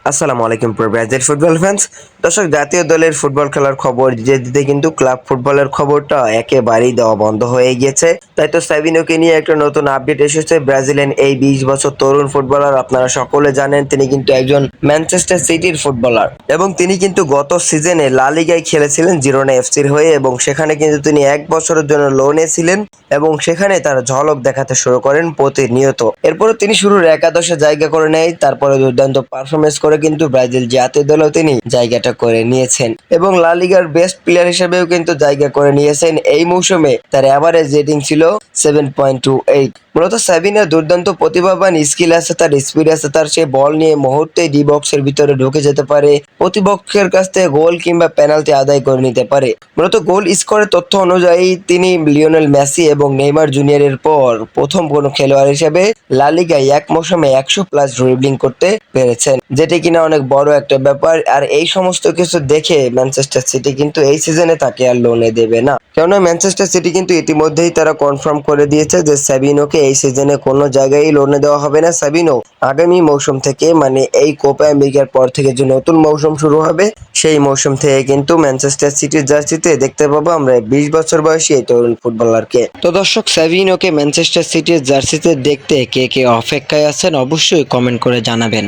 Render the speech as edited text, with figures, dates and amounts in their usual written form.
আসসালামু আলাইকুম Brazil football fans. দর্শক, জাতীয় দলের ফুটবল খেলার খবর দিতে দিতে কিন্তু ক্লাব ফুটবলের খবরটা একেবারেই দেওয়া বন্ধ হয়ে গিয়েছে। তাই তো সাবিনোকে নিয়ে একটা নতুন আপডেট এসেছে। ব্রাজিলিয়ান এই 20 বছর তরুণ ফুটবলার, আপনারা সকলে জানেন তিনি কিন্তু একজন ম্যানচেস্টার সিটির ফুটবলার এবং তিনি কিন্তু গত সিজনে লা লিগায় খেলেছিলেন জিরোনা এফসির হয়ে এবং সেখানে কিন্তু তিনি 1 বছরের জন্য লোনে ছিলেন এবং সেখানে তার ঝলক দেখাতে শুরু করেন প্রতিনিয়ত। এরপরে তিনি শুরুর একাদশে জায়গা করে নেয়, তারপরে দুর্দান্ত পারফরমেন্স করে কিন্তু ব্রাজিল জাতীয় দলেও তিনি জায়গাটা করে নিয়েছেন এবং লা লিগার বেস্ট প্লেয়ার হিসেবেও কিন্তু জায়গা করে নিয়েছেন। এই মৌসুমে তার এভারেজ রেটিং ছিল 7.28। মূলত সাবিনার দুর্দান্ত প্রতিভাবান স্কিল আছে, তার স্পিড আছে, তার সে বল নিয়ে মুহূর্তে ডি বক্সের ভিতরে ঢুকে যেতে পারে, প্রতিপক্ষের কাছ থেকে গোল কিংবা পেনাল্টি আদায় করে নিতে পারে। মূলত গোল স্কোরের তথ্য অনুযায়ী তিনি লিওনেল মেসি এবং নেইমার জুনিয়রের পর প্রথম কোনো খেলোয়াড় হিসেবে লা লিগায় এক মৌসুমে 100+ ড্রিবলিং করতে পেরেছেন, যেটি কিনা অনেক বড় একটা ব্যাপার। আর এই সমস্ত কিছু দেখে ম্যানচেস্টার সিটি কিন্তু এই সিজনে তাকে আর লোনে দেবে না, কেননা ম্যানচেস্টার সিটি কিন্তু ইতিমধ্যেই তারা কনফার্ম করে দিয়েছে যে সাবিনোকে এই সিজনে কোনো জায়গায় লোনে দেওয়া হবে না। সাবিনো আগামী মৌসুম থেকে, মানে এই কোপা আমেরিকার পর থেকে যে নতুন মৌসুম শুরু হবে সেই মৌসুম থেকে কিন্তু ম্যানচেস্টার সিটির জার্সিতে দেখতে পাবো আমরা 20 বছর বয়সী এই তরুণ ফুটবলারকে। তো দর্শক, সাবিনোকে ম্যানচেস্টার সিটির জার্সিতে দেখতে কে কে অপেক্ষায় আছেন অবশ্যই কমেন্ট করে জানাবেন।